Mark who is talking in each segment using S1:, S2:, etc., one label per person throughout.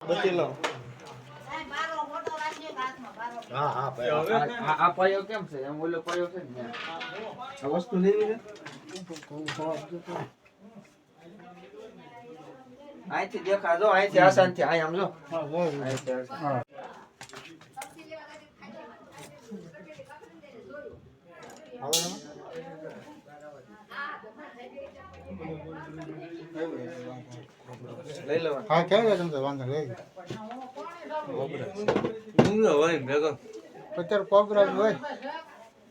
S1: બચી લો. હા હા ભાઈ
S2: આ પાયો કેમ છે એમ ઓલો પાયો છે ને આ વસ્તુ લેવી છે અહીંથી દેખાજો અહીંથી આસાનથી અહીં આમ જો
S1: હા બોલ
S2: હા લઈ લો
S1: હા કેવું છે તમને વાંધો લઈ
S2: હોય ભેગો
S1: અત્યારે કોબરા હોય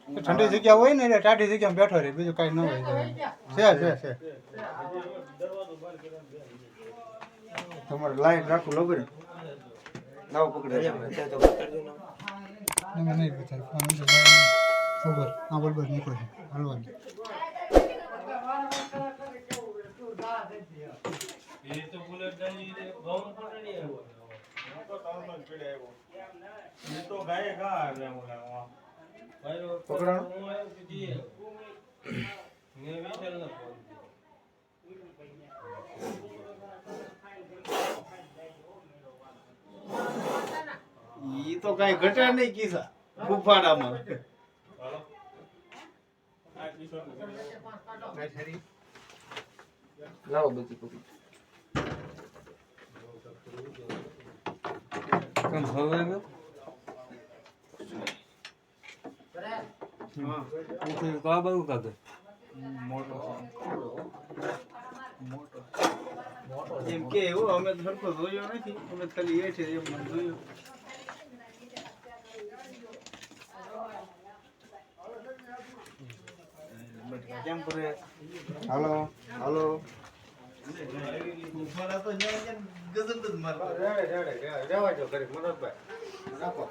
S1: ઠંડી જગ્યા હોય ને એટલે ટાઢી જગ્યામાં બેઠો રહે બીજું કાંઈ ન હોય છે
S2: તમારે લાઈન રાખું લગર નાવ પકડે
S1: એમાં નહીં બચાય ખબર આ બરોબર નીકળે હલવાની
S3: તો બુલેટ ગાડી ઘઉં પકડી આવ્યો તો તાવનો પીડે આવ્યો એ તો ગાય ગા રે મોલા ભાઈ
S2: પકડાણો?
S3: હું આવ્યો કે જી મે વિચાર ન ફોન
S4: ઈ તો કઈ ઘટે નહીં કીધા ગુફાડામાં
S3: હાલો આ કિશોર
S2: લાવો બધી પકડી કેમ હવે ને હા ઉઠી કા બાઉ કાગે
S4: મોટો એમ કે એવું અમે તો સરખો જોયો નથી અમે ખાલી એ છે એમ મને જોયું કેમ કરે
S2: હાલો હાલો
S4: ગુફાડા તો જ્યાં ગજબ જ મારતા
S2: રેવા જો કરી મનોજભાઈ રાખો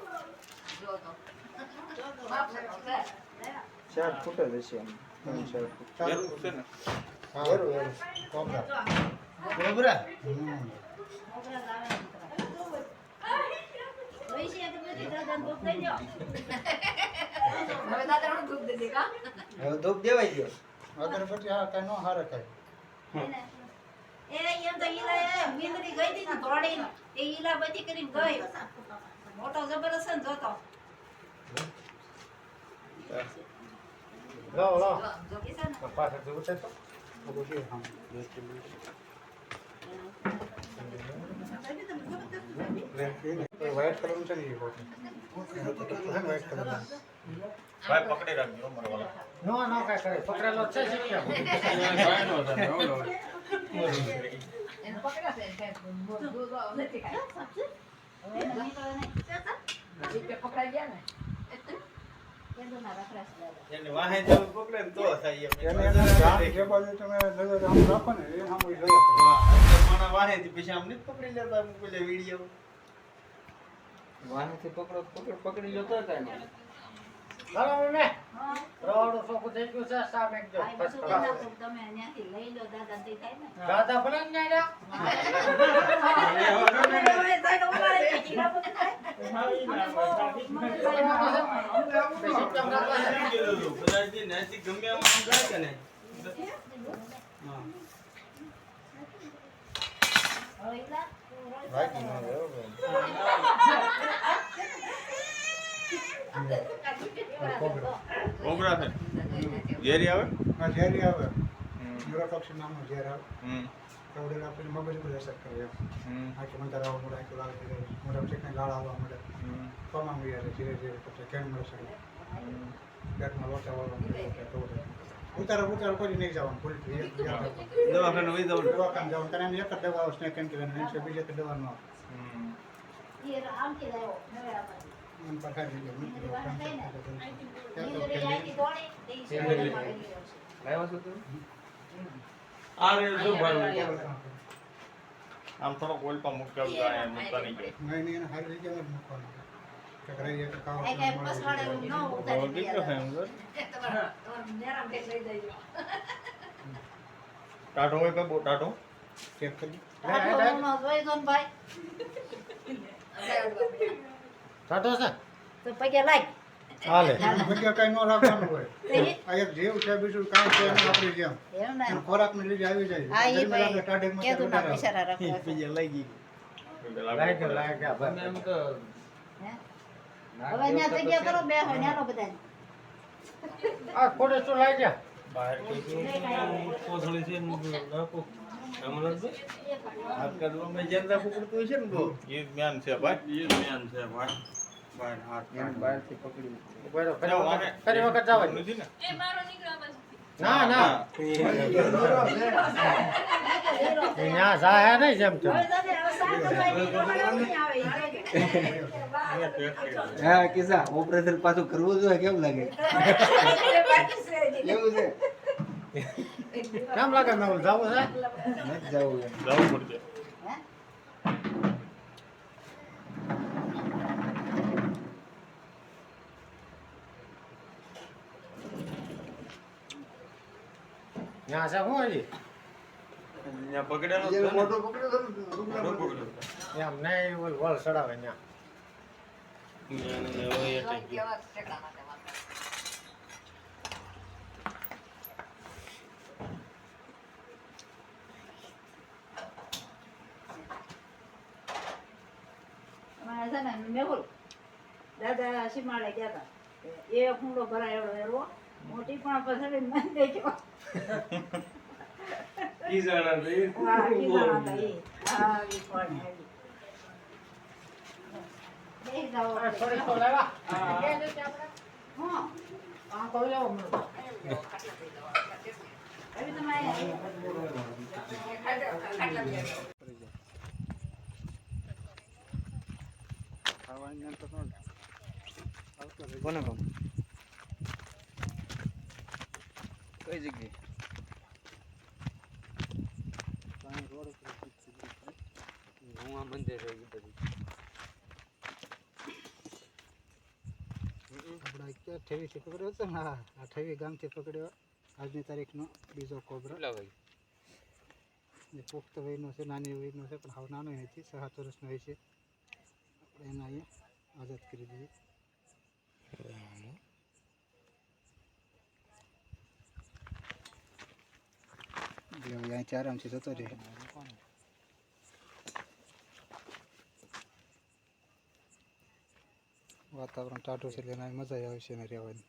S2: 4 ફૂટ જ હશે આમ 4 ફૂટ
S4: જરૂર છે ને
S2: વેરું
S1: કોબરા
S4: કોબરા
S2: હવે ધૂપ દેવાઈ ગયો
S1: અગરબત્તી હા કાંઈ ન હારે કાંઈ
S5: એ એમ તો ઈલા મીંદડી ગઈ હતી ને ધોડીને એ ઈલા બધી કરીને ગઈ મોટો જબરદસ્ત ને જોતો
S1: લાવો
S5: જો કિશન
S1: પાછળ જવું છે તો વ્હાઈટ કલર છે ને એ બોટલ વ્હાઈટ કલર
S3: ભાઈ પકડી રાખજો મારા વાલા
S1: નો નો કાંઈ કરે પકડેલો છે શીખ્યા
S5: એને પકડ્યા છે કે દૂધ નથી ખાય હવે એને નીકળે નહીં પકડાઈ ગયા ને કેદો ના રખરાશ દાદા
S4: એને વાહે જવું પકડે ને તો થાય
S1: એને ધ્યાન જે બાજુ તમે નજર આમ રાખો ને એ આમ જોઈએ
S4: મારા વાહે થી પછી આમ નથી પકડી લેતા હું પેલે વિડિયો
S2: વાહનથી પકડી લો તો કાંઈ નહીં
S1: ચાલો ને
S5: હા
S1: રવાડો સોકું થઈ ગયું છે સાબ એકદમ
S5: આ બધું બનાવો તમે અહીંયાથી લઈ લો દાદા તે થાય ને
S1: દાદા ભલે ને જા
S3: બધાથી નાસી ગમે આમ જાય કે ને
S1: બાકી ન રહ્યો
S3: કોબરા છે ઘેરી આવે
S1: આ ઝેરી આવે ન્યુરોટોક્સિન નામનું ઝેર આવે
S3: હમ
S1: કવડે આપણે મગજ પર અસર કરે એમ
S3: હમ
S1: આખી મંદર આવવા મળે આખી લાલ થઈ જાય મોટા ચીકણી લાળ આવવા મળે તમામ વીયારે ધીરે ધીરે પછી કેમ મળે છે પેટમાં લોચા વાળવા મળે ઉતારો કરી નહીં જવાનું પૂરી
S4: દવાખાને વહી જવું
S1: દવાખાને જવાનું કારણ એક જ દવા આવે સ્નેક એન્ટીવેન છે બીજે તો દવા ન આવે એમ પકાવી દીધું મૂકી દો
S2: લાવ્યા છો તમે
S3: આ રે જો ભાઈ આમ થોડો કોલ પર મૂક્યો જાય મૂકતા નહીં ગયો
S1: નહીં એને હારી જગ્યાએ જ મૂકવાનું કે રહી એક કાવ
S5: આ કઈ પસવાડે ન ઉતારી
S3: દીકરો છે એમ સર
S5: નેરામ કે લઈ જજો
S3: ટાટો હોય કે બહુ ટાટો
S1: ચેક કરી
S5: આપણો જોઈ દો ને ભાઈ
S1: ટાટો છે
S5: તો પગે લાગ
S1: હાલે જગ્યા કઈ ન રાખવાનું હોય આ એક જીવ છે બીજું કામ છે એને આપણી જેમ
S5: એમ ને
S1: ખોરાક ને લીધે આવી જાય
S5: હા ઈ
S1: ગરમી લાગે,
S5: ભાઈ
S1: ટાઢે મચે
S5: કેદું ના
S1: વધારે આવે.
S5: બિચારા રાખવા
S4: બીજે લઈ ગઈ લાગ્યા
S2: તમે એમ તો
S5: હે? હવે અહીંયા જગ્યા કરો બેસો ન્યાનો બધાને.
S4: આ ખોટે તો લાગ્યા
S3: બહાર કોથળી છે ને નાખો હમણાં તો
S4: આજકાલ અમે જનતા પકડતું છે ને બહુ
S3: એ મેન છે ભાઈ એ મેન છે ભાઈ બહાર હાથ
S2: એમ બહારથી પકડી
S4: બરો ફરી વખત જવા દે.
S3: નથી ને
S4: ના ના ત્યાં જાય નહીં જેમ તેમ
S5: હવે તને હવે શાક બનાવીને બનાવવાનું નહીં આવે, ઈ કહી દે.
S2: હા કિસ્સા ઓપરેશન પાછું કરવું જોઈએ કેમ લાગે એવું છે
S4: કેમ લાગે મેં જાવું છે
S2: નથી જવું એમ
S3: જવું પડશે
S5: હે?
S4: ત્યાં છે હું હજી
S3: અહીંયા પકડેલો
S2: જેનો
S3: છે ને?
S2: મોટો પકડ્યો હતો ને, રૂબલા
S3: મોટો
S2: પકડ્યો.
S3: પકડ્યો
S4: એમ નહીં વલ ચડાવે ત્યાં
S3: અહીંયા હવે એ થઈ ગયું.
S5: કેવા ઠેકાણા તેમાં. અમારે છે ને મેહુલ દાદા સીમાડે ગયા હતા એ કુંડો ભરાયેલો એવો મોટી પણ પછી મન દેજો
S3: ઈ જાણા તો એ
S5: હા કીધા હતા એ હા ઈ પણ એવી. બેસી જાઓ.
S4: થોડી તો લેવા
S5: હા
S4: આ તો લેવો મને
S5: હવે તમારે
S2: કોને કહું કઈ જગ્યાએ હું આ મંદિર રહી બધું
S1: આપણા 28 થી પકડ્યો હતો ને હા 28 ગામથી પકડ્યો આજની તારીખનો બીજો કોબરા
S2: કેટલા વાગે
S1: જે પુખ્ત વયનો છે નાની વયનો છે પણ હાવ નાનો નથી 6-7 વર્ષનો હોય છે આપણે એને અહીંયા આઝાદ કરી દઈએ એટલે હવે અહીંથી આરામથી જતો રહે વાતાવરણ ટાઢું છે એટલે એને અહીં મજા આવે છે એને રહેવાની